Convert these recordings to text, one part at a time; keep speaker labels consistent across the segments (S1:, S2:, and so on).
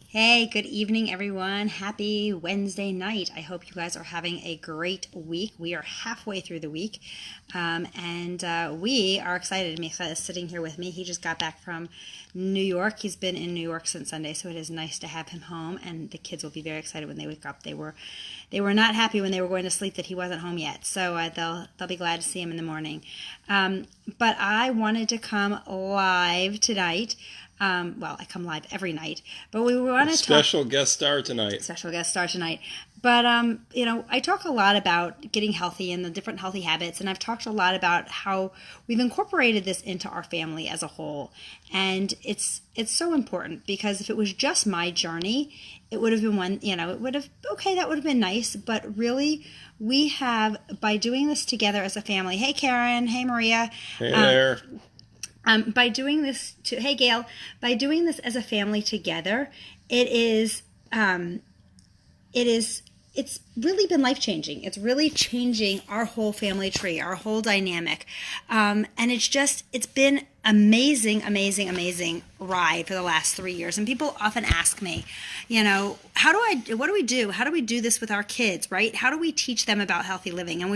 S1: Hey, good evening, everyone. Happy Wednesday night. I hope you guys are having a great week. We are halfway through the week, and we are excited. Micha is sitting here with me. He just got back from New York. He's been in New York since Sunday, so it is nice to have him home. And the kids will be very excited when they wake up. They were not happy when they were going to sleep that he wasn't home yet, so they'll be glad to see him in the morning. But I wanted to come live tonight. I come live every night, but we want to
S2: Special guest star tonight.
S1: special guest star tonight. But I talk a lot about getting healthy and the different healthy habits, and I've talked a lot about how we've incorporated this into our family as a whole. And it's so important because if it was just my journey, it would have been that would have been nice, but really we have, by doing this together as a family. Hey Karen, hey Maria.
S2: Hey there.
S1: By doing this hey Gail, by doing this as a family together, it's really been life changing. It's really changing our whole family tree, our whole dynamic, and it's been amazing ride for the last 3 years. And people often ask me, what do we do? How do we do this with our kids, right? How do we teach them about healthy living? And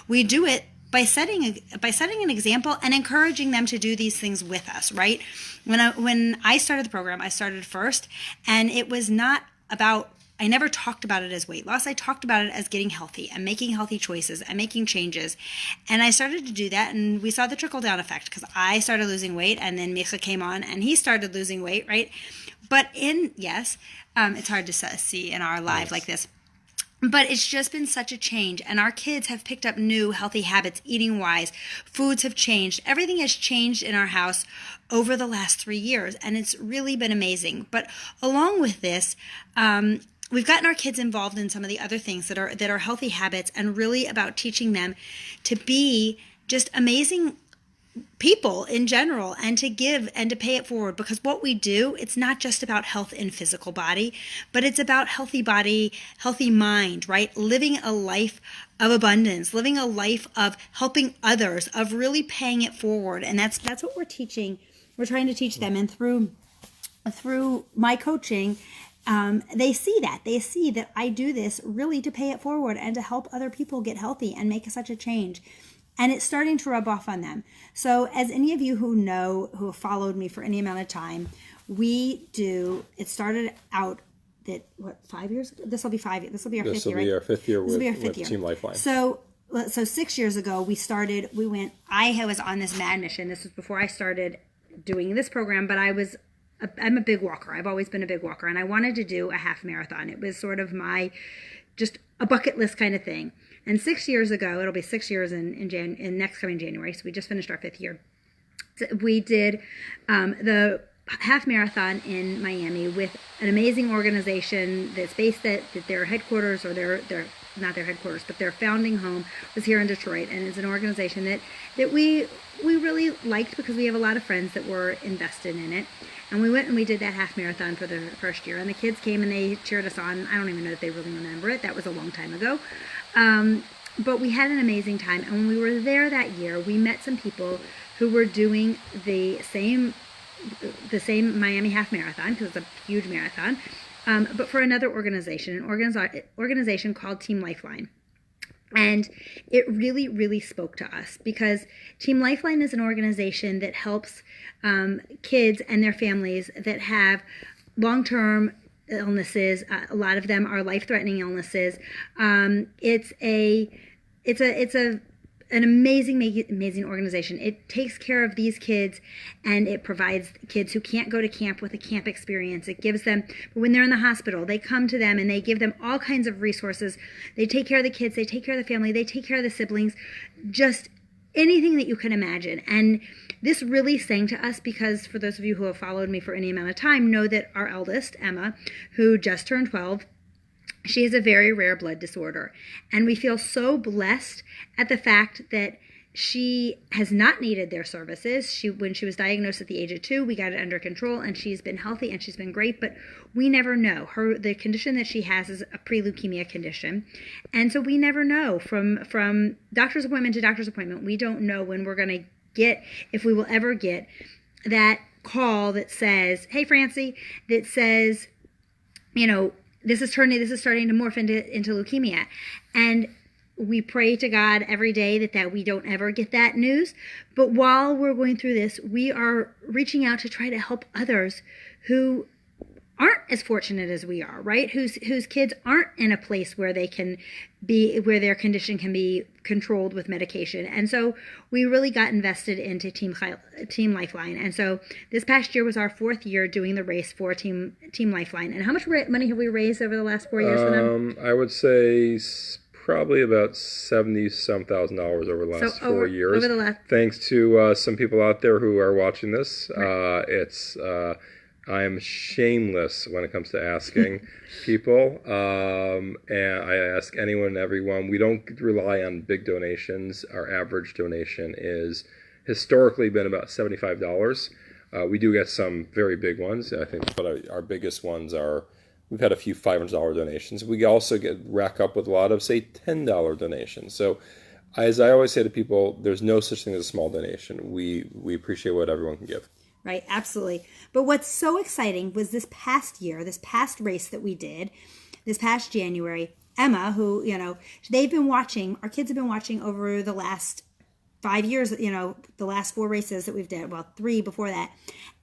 S1: we do it by setting an example and encouraging them to do these things with us, right? When I started the program, I started first, and it was not about, I never talked about it as weight loss. I talked about it as getting healthy and making healthy choices and making changes. And I started to do that, and we saw the trickle-down effect because I started losing weight, and then Micha came on, and he started losing weight, right? But it's hard to see in our live like this. But it's just been such a change, and our kids have picked up new healthy habits, eating wise. Foods have changed. Everything has changed in our house over the last 3 years, and it's really been amazing. But along with this, we've gotten our kids involved in some of the other things that are healthy habits, and really about teaching them to be just amazing people in general, and to give and to pay it forward, because what we do, it's not just about health in physical body, but it's about healthy body, healthy mind, right? Living a life of abundance, living a life of helping others, of really paying it forward. And that's what we're teaching. We're trying to teach them. And through my coaching, they see that I do this really to pay it forward and to help other people get healthy and make such a change. And it's starting to rub off on them. So as any of you who have followed me for any amount of time, it started out that, 5 years ago? This will be 5 years. This will be our fifth year, right?
S2: This will be our fifth year with Team Lifeline.
S1: So 6 years ago, I was on this mad mission. This was before I started doing this program, but I'm a big walker. I've always been a big walker, and I wanted to do a half marathon. It was sort of just a bucket list kind of thing. And 6 years ago, it'll be 6 years in next coming January, so we just finished our fifth year. We did the half marathon in Miami with an amazing organization that's based at their headquarters, or their not their headquarters, but their founding home was here in Detroit, and it's an organization that we really liked because we have a lot of friends that were invested in it. And we went and we did that half marathon for the first year, and the kids came and they cheered us on. I don't even know if they really remember it. That was a long time ago. But we had an amazing time. And when we were there that year, we met some people who were doing the same Miami half marathon, because it's a huge marathon, but for another organization, an organization called Team Lifeline. And it really, really spoke to us, because Team Lifeline is an organization that helps kids and their families that have long-term illnesses. A lot of them are life-threatening illnesses. It's an amazing organization. It takes care of these kids, and it provides kids who can't go to camp with a camp experience. It gives them, when they're in the hospital, they come to them and they give them all kinds of resources. They take care of the kids, they take care of the family, they take care of the siblings, just anything that you can imagine. And this really sang to us, because for those of you who have followed me for any amount of time know that our eldest, Emma, who just turned 12, she has a very rare blood disorder, and we feel so blessed at the fact that she has not needed their services. When she was diagnosed at the age of 2, we got it under control, and she's been healthy and she's been great, but we never know. The condition that she has is a pre-leukemia condition, and so we never know from doctor's appointment to doctor's appointment. We don't know when we're going to get, if we will ever get that call that says, "Hey Francie," that says, this is starting to morph into leukemia. And we pray to God every day that we don't ever get that news. But while we're going through this, we are reaching out to try to help others who aren't as fortunate as we are, right? Whose kids aren't in a place where they can be, where their condition can be controlled with medication. And so we really got invested into Team Lifeline. And so this past year was our 4th year doing the race for Team Lifeline. And how much money have we raised over the last 4 years for them?
S2: I would say probably about $70,000 over the last 4 years.
S1: Over the last...
S2: Thanks to some people out there who are watching this.
S1: Right.
S2: I am shameless when it comes to asking people, and I ask anyone and everyone. We don't rely on big donations. Our average donation is historically been about $75. We do get some very big ones, I think, but our biggest ones are, we've had a few $500 donations. We also rack up with a lot of, say, $10 donations. So as I always say to people, there's no such thing as a small donation. We appreciate what everyone can give.
S1: Right, absolutely. But what's so exciting was this past race that we did, this past January, Emma, who, they've been watching, our kids have been watching over the last 5 years, the last 4 races that we've did, 3 before that.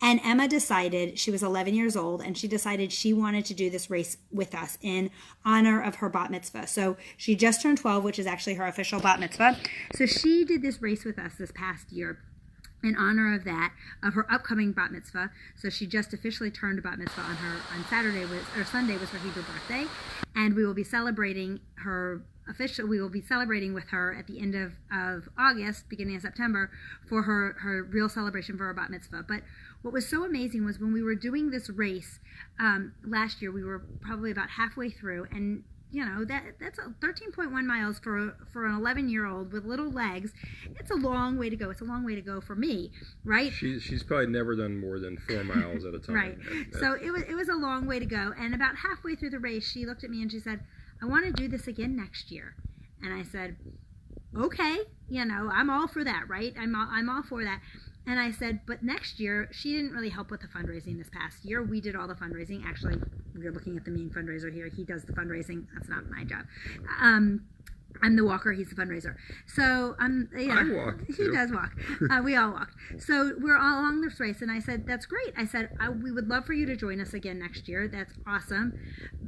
S1: And Emma decided, she was 11 years old, and she decided she wanted to do this race with us in honor of her bat mitzvah. So she just turned 12, which is actually her official bat mitzvah. So she did this race with us this past year in honor of that, of her upcoming bat mitzvah. So she just officially turned bat mitzvah on Sunday was her Hebrew birthday. And we will be celebrating with her at the end of August, beginning of September, for her real celebration for her bat mitzvah. But what was so amazing was when we were doing this race last year, we were probably about halfway through, and that's 13.1 miles for an 11-year-old with little legs. It's a long way to go. It's a long way to go for me, right?
S2: She's probably never done more than 4 miles at a time.
S1: Right. So it was a long way to go. And about halfway through the race, she looked at me and she said, "I want to do this again next year." And I said, "Okay, I'm all for that, right? I'm all for that." And I said, but next year, she didn't really help with the fundraising this past year. We did all the fundraising. Actually, we're looking at the main fundraiser here. He does the fundraising. That's not my job. I'm the walker. He's the fundraiser. So,
S2: I walk.
S1: He does walk. We all walk. So we're all along this race. And I said, that's great. I said, we would love for you to join us again next year. That's awesome.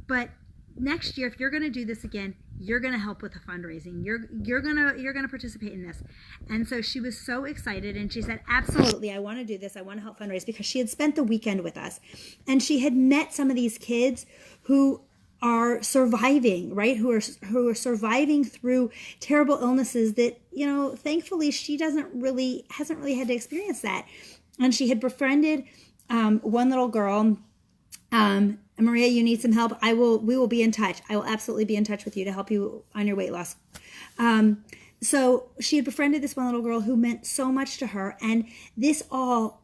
S1: But next year, if you're going to do this again, you're going to help with the fundraising. You're going to participate in this. And so she was so excited, and she said, absolutely, I want to do this. I want to help fundraise, because she had spent the weekend with us, and she had met some of these kids who are surviving, right? Who are surviving through terrible illnesses that, thankfully she hasn't really had to experience that. And she had befriended one little girl. Maria, you need some help. We will be in touch. I will absolutely be in touch with you to help you on your weight loss. So she had befriended this one little girl who meant so much to her, and this all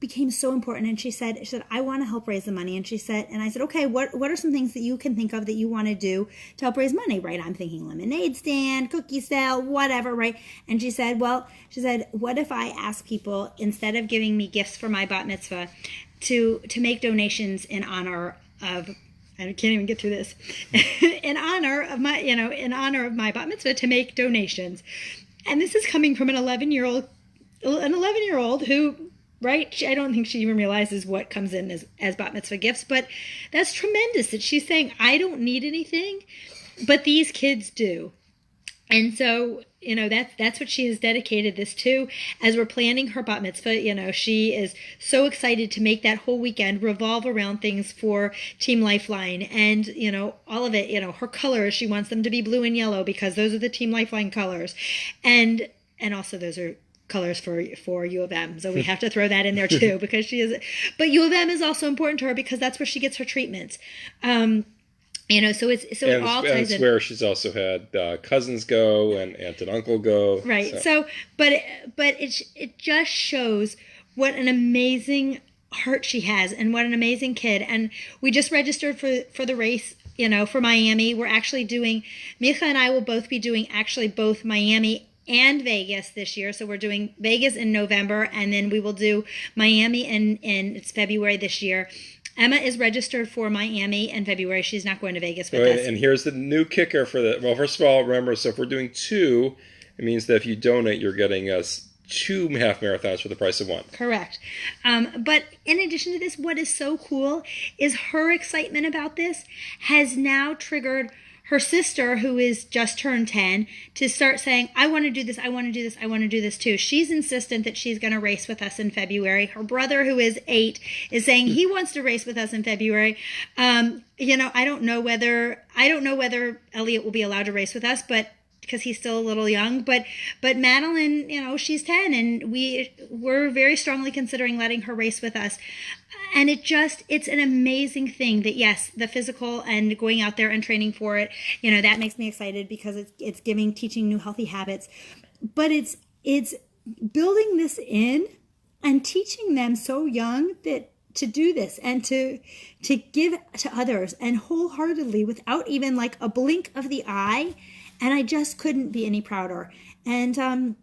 S1: became so important. And she said, I want to help raise the money. And I said, okay, what are some things that you can think of that you want to do to help raise money, right? I'm thinking lemonade stand, cookie sale, whatever, right? And she said, what if I ask people, instead of giving me gifts for my bat mitzvah, to make donations in honor of, I can't even get through this, in honor of my bat mitzvah, to make donations. And this is coming from an 11-year-old who, right, I don't think she even realizes what comes in as bat mitzvah gifts, but that's tremendous that she's saying, I don't need anything, but these kids do. And so, that's what she has dedicated this to. As we're planning her bat mitzvah, she is so excited to make that whole weekend revolve around things for Team Lifeline. And, all of it, her colors, she wants them to be blue and yellow because those are the Team Lifeline colors. And also those are colors for U of M. So we have to throw that in there too, because but U of M is also important to her because that's where she gets her treatments. So it all ties in.
S2: It's where she's also had cousins go and aunt and uncle go.
S1: Right. So but it just shows what an amazing heart she has and what an amazing kid. And we just registered for the race, for Miami. We're actually doing, Micha and I will both be doing actually both Miami and Vegas this year. So we're doing Vegas in November, and then we will do Miami in it's February this year. Emma is registered for Miami in February. She's not going to Vegas with
S2: Right,
S1: us.
S2: and here's the new kicker for the. Well, first of all, remember, so if we're doing 2, it means that if you donate, you're getting us 2 half marathons for the price of 1.
S1: Correct. But in addition to this, what is so cool is her excitement about this has now triggered her sister, who is just turned 10, to start saying, I want to do this, I want to do this, I want to do this too. She's insistent that she's going to race with us in February. Her brother, who is 8, is saying he wants to race with us in February. I don't know whether Elliot will be allowed to race with us, but because he's still a little young, but Madeline, she's 10, and we're very strongly considering letting her race with us. And it's an amazing thing that, yes, the physical and going out there and training for it, that makes me excited because it's teaching new healthy habits, but it's building this in and teaching them so young that to do this and to give to others and wholeheartedly without even like a blink of the eye. And I just couldn't be any prouder. And,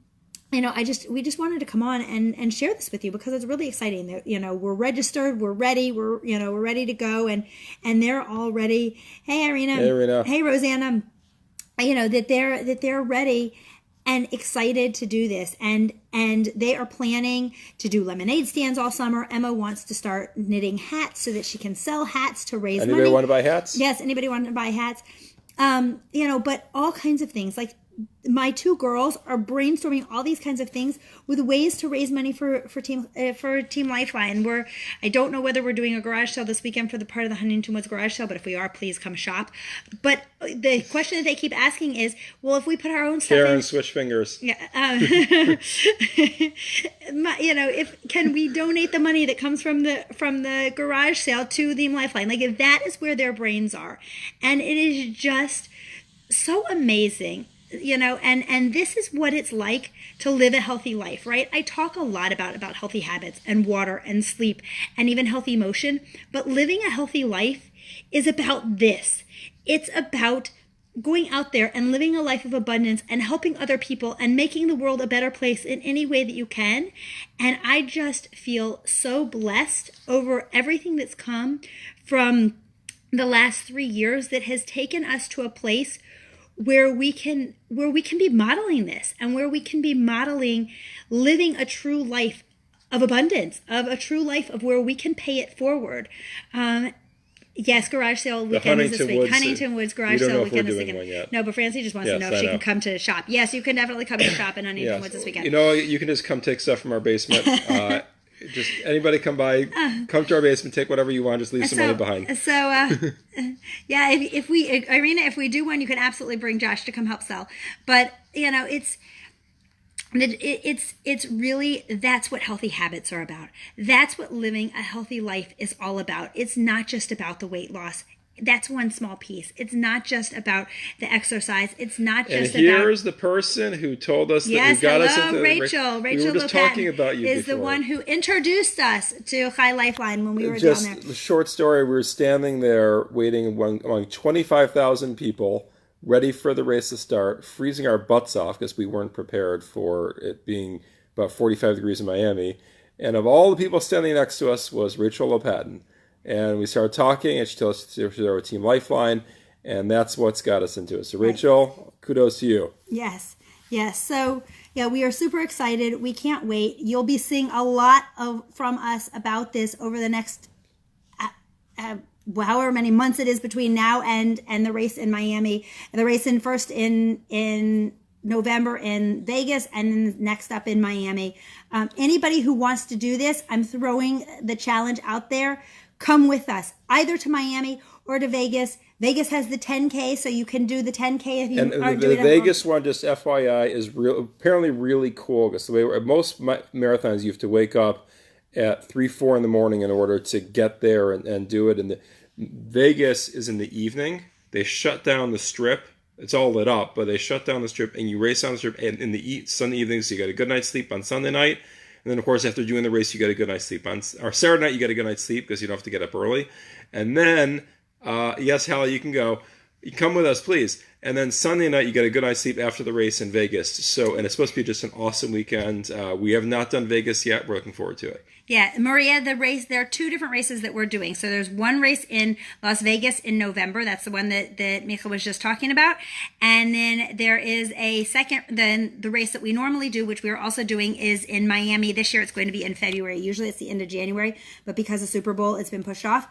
S1: we just wanted to come on and share this with you because it's really exciting that, we're registered, we're ready, we're ready to go. And they're all ready. Hey, Irina.
S2: Hey, Irina.
S1: Hey, Rosanna. That they're ready and excited to do this. And they are planning to do lemonade stands all summer. Emma wants to start knitting hats so that she can sell hats to raise money.
S2: Anybody want to buy hats?
S1: Yes, anybody want to buy hats. But all kinds of things. Like my 2 girls are brainstorming all these kinds of things with ways to raise money for Team Lifeline. I don't know whether we're doing a garage sale this weekend for the part of the Huntington Woods garage sale, but if we are, please come shop. But the question that they keep asking is, well, if we put our own stuff
S2: Karen, switch fingers.
S1: Yeah. Can we donate the money that comes from the garage sale to the Lifeline? Like, if that is where their brains are, and it is just so amazing. And this is what it's like to live a healthy life, right? I talk a lot about healthy habits and water and sleep and even healthy emotion, but living a healthy life is about this. It's about going out there and living a life of abundance and helping other people and making the world a better place in any way that you can. And I just feel so blessed over everything that's come from the last 3 years that has taken us to a place where we can be modeling this and where we can be modeling living a true life of abundance, of a true life of where we can pay it forward. Yes, garage sale weekend is this week. Huntington Woods garage sale weekend is this weekend. No, but Francie just wants to know if she can come to shop. Yes, you can definitely come to shop in Huntington Woods this weekend.
S2: You can just come take stuff from our basement. Just anybody come by, come to our basement, take whatever you want, just leave some money behind.
S1: So, Irina, if we do one, you can absolutely bring Josh to come help sell. But, it's really, that's what healthy habits are about. That's what living a healthy life is all about. It's not just about the weight loss. That's one small piece. It's not just about the exercise. It's not just about...
S2: And here's the person who told us that who got us into...
S1: Rachel.
S2: We were just talking about you
S1: is
S2: before.
S1: The one who introduced us to High Lifeline when we were
S2: just
S1: down there.
S2: The short story, we were standing there waiting among 25,000 people, ready for the race to start, freezing our butts off because we weren't prepared for it being about 45 degrees in Miami. And of all the people standing next to us was Rachel Lopatin. And we started talking, and she told us to share with Team Lifeline, and that's what's got us into it. So, Rachel, kudos to you.
S1: Yes. So, we are super excited. We can't wait. You'll be seeing a lot from us about this over the next however many months it is between now and the race in Miami. And the race first in November in Vegas, and then next up in Miami. Anybody who wants to do this, I'm throwing the challenge out there. Come with us, either to Miami or to Vegas. Vegas has the 10K, so you can do the 10K if you aren't doing it.
S2: The Vegas one, just FYI, is apparently really cool. Because the way most marathons, you have to wake up at 3, 4 in the morning in order to get there and do it. And Vegas is in the evening. They shut down the strip. It's all lit up, but they shut down the strip, and you race on the strip in the Sunday evening, so you got a good night's sleep on Sunday night. And then, of course, after doing the race, you get a good night's sleep. Or Saturday night, you get a good night's sleep because you don't have to get up early. And then, yes, Hallie, you can go. come with us, please. And then Sunday night, you get a good night's sleep after the race in Vegas. So, and it's supposed to be just an awesome weekend. We have not done Vegas yet. We're looking forward to it.
S1: Yeah, Maria, the race, there are two different races that we're doing. So there's one race in Las Vegas in November. That's the one that Micha was just talking about. And then there is a second, then the race that we normally do, which we are also doing, is in Miami. This year it's going to be in February. Usually it's the end of January, but because of Super Bowl, it's been pushed off.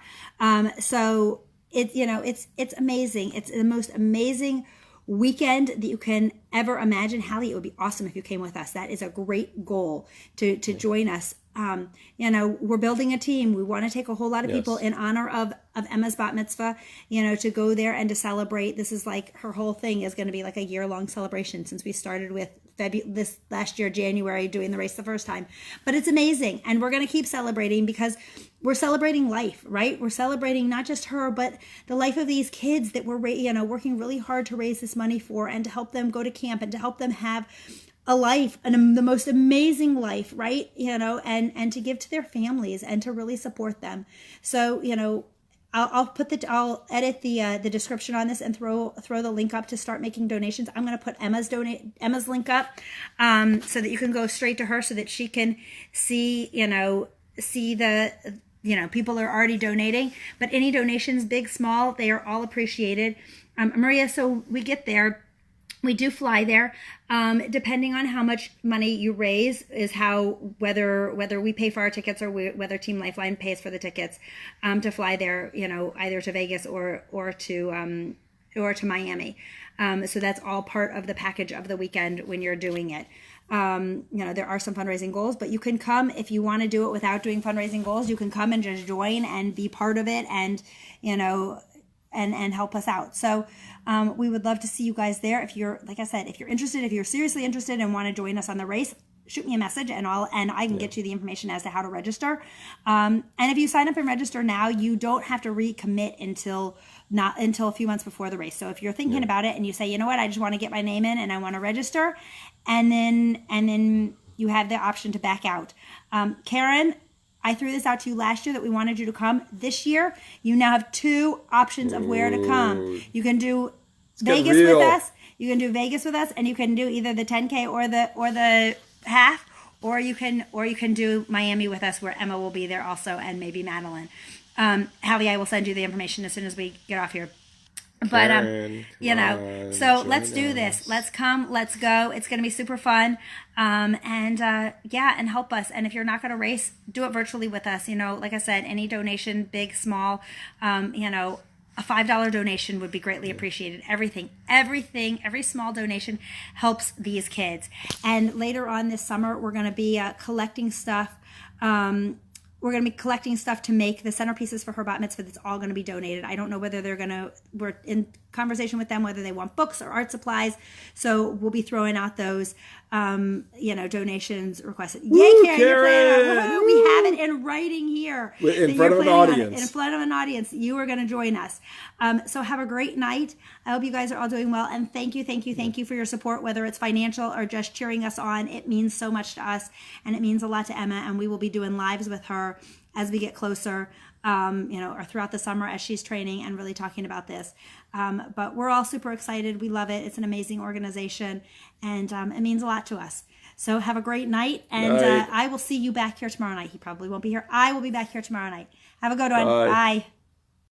S1: So it's amazing. It's the most amazing weekend that you can ever imagine. Hallie, it would be awesome if you came with us. That is a great goal to join us. We're building a team. We want to take a whole lot of people in honor of Emma's bat mitzvah, to go there and to celebrate. This is like her whole thing is going to be like a year-long celebration since we started with this last year, January, doing the race the first time. But it's amazing. And we're going to keep celebrating because we're celebrating life, right? We're celebrating not just her, but the life of these kids that we're, working really hard to raise this money for and to help them go to camp and to help them have a life, and the most amazing life, right? And to give to their families and to really support them. So, I'll edit the description on this and throw the link up to start making donations. I'm going to put Emma's link up, so that you can go straight to her so that she can see the people are already donating, but any donations, big, small, they are all appreciated. Maria, so we get there. We do fly there. Depending on how much money you raise is whether we pay for our tickets or whether Team Lifeline pays for the tickets to fly there, either to Vegas or to Miami. So that's all part of the package of the weekend when you're doing it. There are some fundraising goals, but you can come if you want to do it without doing fundraising goals. You can come and just join and be part of it and help us out. So we would love to see you guys there. If you're, like I said, if you're interested, if you're seriously interested and want to join us on the race, shoot me a message and I can get you the information as to how to register. And if you sign up and register now, you don't have to recommit until a few months before the race. So if you're thinking about it and you say, you know what, I just want to get my name in and I want to register, and then you have the option to back out. Karen, I threw this out to you last year that we wanted you to come. This year, you now have two options of where to come. You can do Vegas with us. You can do Vegas with us, and you can do either the 10K or the half, or you can do Miami with us, where Emma will be there also, and maybe Madeline. Hallie, I will send you the information as soon as we get off here. But so let's do this. Let's come. Let's go. It's going to be super fun. And help us. And if you're not going to race, do it virtually with us. Like I said, any donation, big, small, a $5 donation would be greatly appreciated. Every small donation helps these kids. And later on this summer, we're going to be collecting stuff. We're going to be collecting stuff to make the centerpieces for her bat mitzvah. That's all going to be donated. I don't know whether we're in conversation with them, whether they want books or art supplies. So we'll be throwing out those, donations requested. Yay, Karen. We have it in writing here.
S3: In front of an audience.
S1: In front of an audience. You are going to join us. So have a great night. I hope you guys are all doing well. And thank you for your support, whether it's financial or just cheering us on. It means so much to us, and it means a lot to Emma. And we will be doing lives with her as we get closer, or throughout the summer as she's training and really talking about this. But we're all super excited. We love it. It's an amazing organization, and it means a lot to us. So have a great night, and I will see you back here tomorrow night. He probably won't be here. I will be back here tomorrow night. Have a good one. Bye.